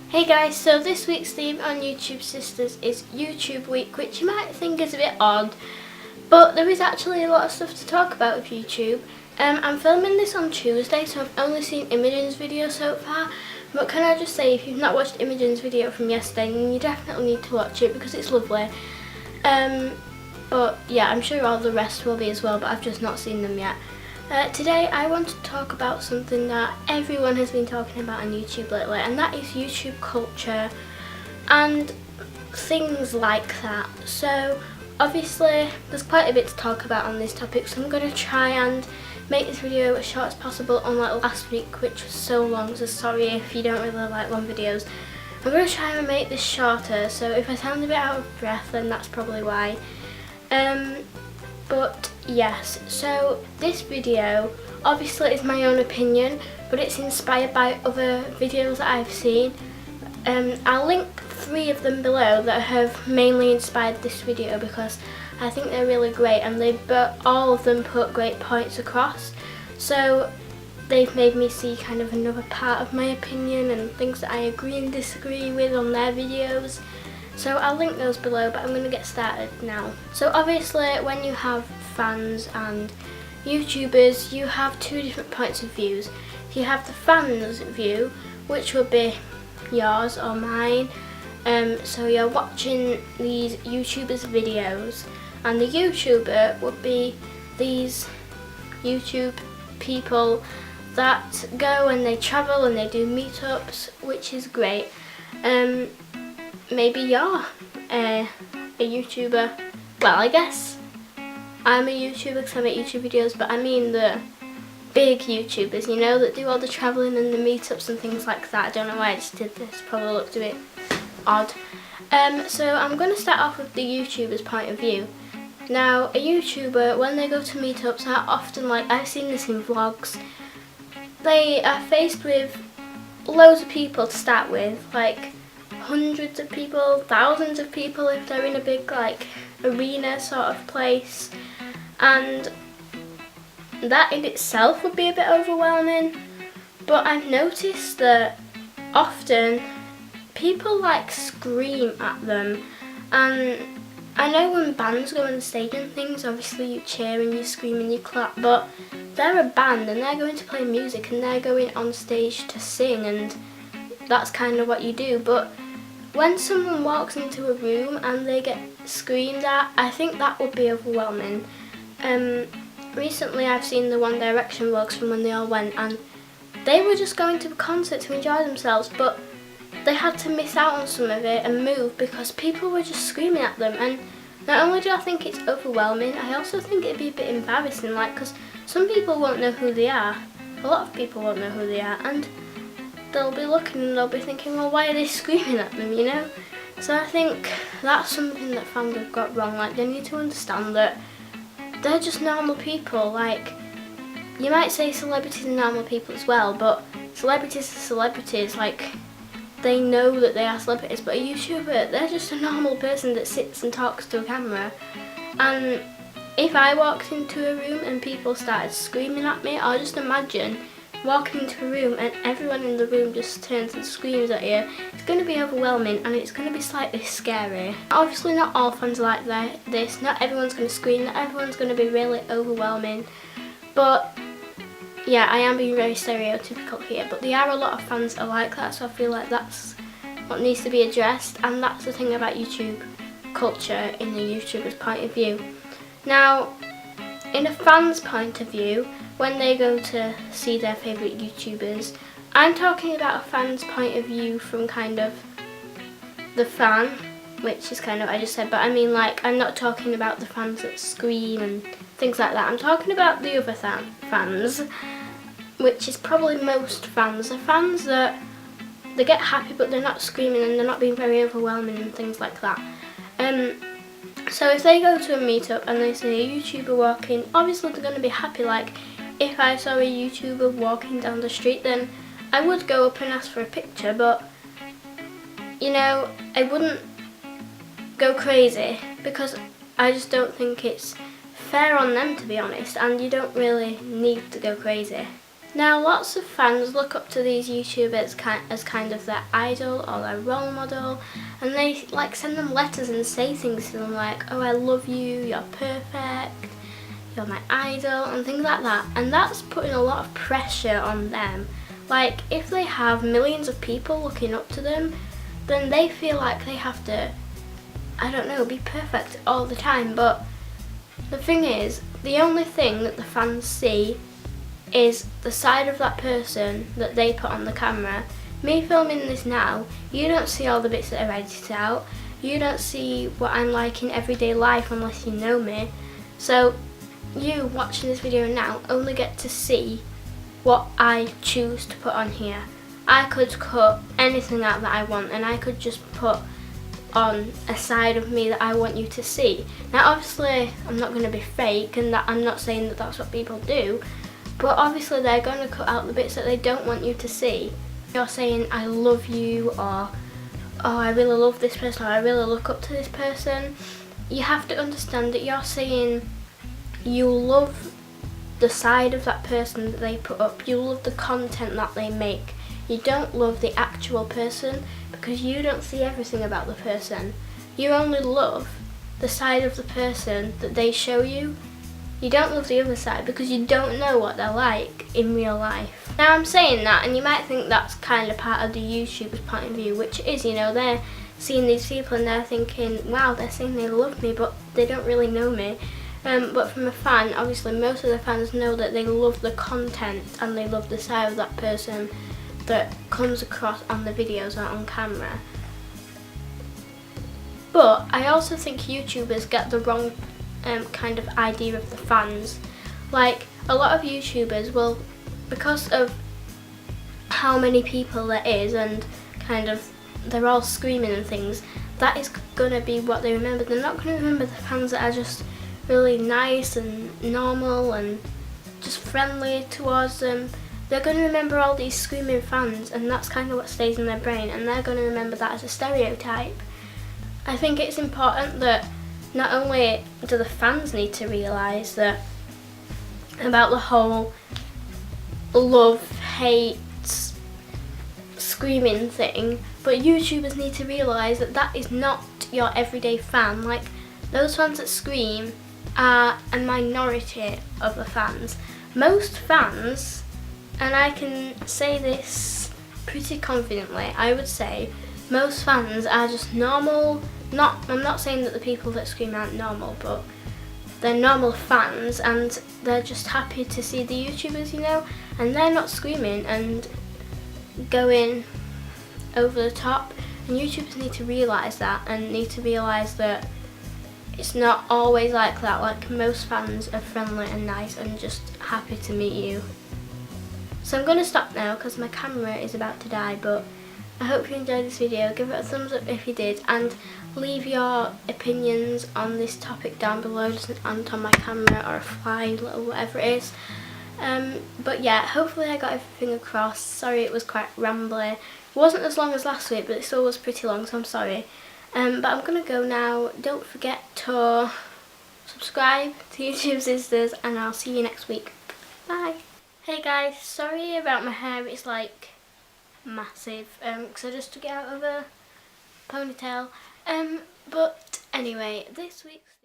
Hey guys, so this week's theme on YouTube Sisters is YouTube Week, which you might think is a bit odd, but there is actually a lot of stuff to talk about with YouTube. I'm filming this on Tuesday, so I've only seen Imogen's video so far, but can I just say, if you've not watched Imogen's video from yesterday, then you definitely need to watch it because it's lovely. But yeah, I'm sure all the rest will be as well, but I've just not seen them yet. Today I want to talk about something that everyone has been talking about on YouTube lately, and that is YouTube culture and things like that. So obviously there's quite a bit to talk about on this topic, so I'm going to try and make this video as short as possible, unlike last week which was so long, so sorry if you don't really like long videos. I'm going to try and make this shorter, so if I sound a bit out of breath then that's probably why. But yes, so this video obviously is my own opinion, but it's inspired by other videos that I've seen. I'll link 3 of them below that have mainly inspired this video because I think they're really great, and all of them put great points across. So they've made me see kind of another part of my opinion and things that I agree and disagree with on their videos. So I'll link those below, but I'm going to get started now. So obviously when you have fans and YouTubers, you have 2 different points of views. You have the fans view, which would be yours or mine. So you're watching these YouTubers' videos, and the YouTuber would be these YouTube people that go and they travel and they do meetups, which is great. Maybe you're a YouTuber. Well, I guess I'm a YouTuber because I make YouTube videos, but I mean the big YouTubers, you know, that do all the travelling and the meetups and things like that. I don't know why I just did this, probably looked a bit odd. So I'm going to start off with the YouTuber's point of view. Now, a YouTuber, when they go to meetups, are often, like, I've seen this in vlogs, they are faced with loads of people to start with, like hundreds of people, thousands of people if they're in a big like arena sort of place, and that in itself would be a bit overwhelming. But I've noticed that often people like scream at them, and I know when bands go on the stage and things, obviously you cheer and you scream and you clap, but they're a band and they're going to play music and they're going on stage to sing, and that's kind of what you do. But when someone walks into a room and they get screamed at, I think that would be overwhelming. Recently I've seen the One Direction vlogs from when they all went, and they were just going to a concert to enjoy themselves, but they had to miss out on some of it and move because people were just screaming at them. And not only do I think it's overwhelming, I also think it'd be a bit embarrassing, like, because some people won't know who they are. A lot of people won't know who they are, and they'll be looking and they'll be thinking, well, why are they screaming at them, you know? So I think that's something that fans have got wrong. Like, they need to understand that they're just normal people. Like, you might say celebrities are normal people as well, but celebrities are celebrities. Like, they know that they are celebrities, but a YouTuber, they're just a normal person that sits and talks to a camera. And if I walked into a room and people started screaming at me, or just imagine walking into a room and everyone in the room just turns and screams at you, it's going to be overwhelming and it's going to be slightly scary. Obviously not all fans are like this, not everyone's going to scream, not everyone's going to be really overwhelming, but yeah, I am being very stereotypical here, but there are a lot of fans that are like that, so I feel like that's what needs to be addressed, and that's the thing about YouTube culture in the YouTuber's point of view. Now, in a fan's point of view, when they go to see their favourite YouTubers, I'm talking about a fan's point of view from kind of the fan, which is kind of what I just said, but I mean, like, I'm not talking about the fans that scream and things like that. I'm talking about the other fans, which is probably most fans. The fans that they get happy but they're not screaming and they're not being very overwhelming and things like that. So if they go to a meetup and they see a YouTuber walking, obviously they're going to be happy. Like, if I saw a YouTuber walking down the street, then I would go up and ask for a picture, but, you know, I wouldn't go crazy because I just don't think it's fair on them, to be honest, and you don't really need to go crazy. Now, lots of fans look up to these YouTubers as kind of their idol or their role model, and they like send them letters and say things to them like, oh, I love you, you're perfect, you're my idol, and things like that. And that's putting a lot of pressure on them. Like, if they have millions of people looking up to them, then they feel like they have to, I don't know, be perfect all the time. But the thing is, the only thing that the fans see is the side of that person that they put on the camera. Me filming this now, you don't see all the bits that are edited out. You don't see what I'm like in everyday life unless you know me. So you watching this video now only get to see what I choose to put on here. I could cut anything out that I want, and I could just put on a side of me that I want you to see. Now obviously I'm not going to be fake, and that I'm not saying that that's what people do, but obviously they're going to cut out the bits that they don't want you to see. You're saying I love you, or oh, I really love this person, or I really look up to this person. You have to understand that you're saying you love the side of that person that they put up. You love the content that they make. You don't love the actual person, because you don't see everything about the person. You only love the side of the person that they show you. You don't love the other side because you don't know what they're like in real life. Now I'm saying that, and you might think that's kind of part of the YouTuber's point of view, which is, you know, they're seeing these people and they're thinking, wow, they're saying they love me, but they don't really know me. But from a fan, obviously most of the fans know that they love the content and they love the side of that person that comes across on the videos or on camera. But I also think YouTubers get the wrong kind of idea of the fans. Like, a lot of YouTubers will, because of how many people there is and kind of they're all screaming and things, that is gonna be what they remember. They're not gonna remember the fans that are just really nice and normal and just friendly towards them. They're going to remember all these screaming fans, and that's kind of what stays in their brain, and they're going to remember that as a stereotype. I think it's important that not only do the fans need to realise that about the whole love, hate, screaming thing, but YouTubers need to realise that that is not your everyday fan. Like, those fans that scream are a minority of the fans. Most fans, and I can say this pretty confidently, I would say most fans are just normal. I'm not saying that the people that scream aren't normal, but they're normal fans and they're just happy to see the YouTubers, you know, and they're not screaming and going over the top. And YouTubers need to realise that, and need to realise that it's not always like that. Like, most fans are friendly and nice and just happy to meet you. So I'm going to stop now because my camera is about to die, but I hope you enjoyed this video. Give it a thumbs up if you did, and leave your opinions on this topic down below. Just an ant on my camera or a fly, little whatever it is. But yeah, hopefully I got everything across. Sorry it was quite rambly. It wasn't as long as last week, but it still was pretty long, so I'm sorry. But I'm going to go now. Don't forget to subscribe to YouTube Sisters, and I'll see you next week. Bye. Hey guys, sorry about my hair. It's like massive because I just took it out of a ponytail. But anyway, this week's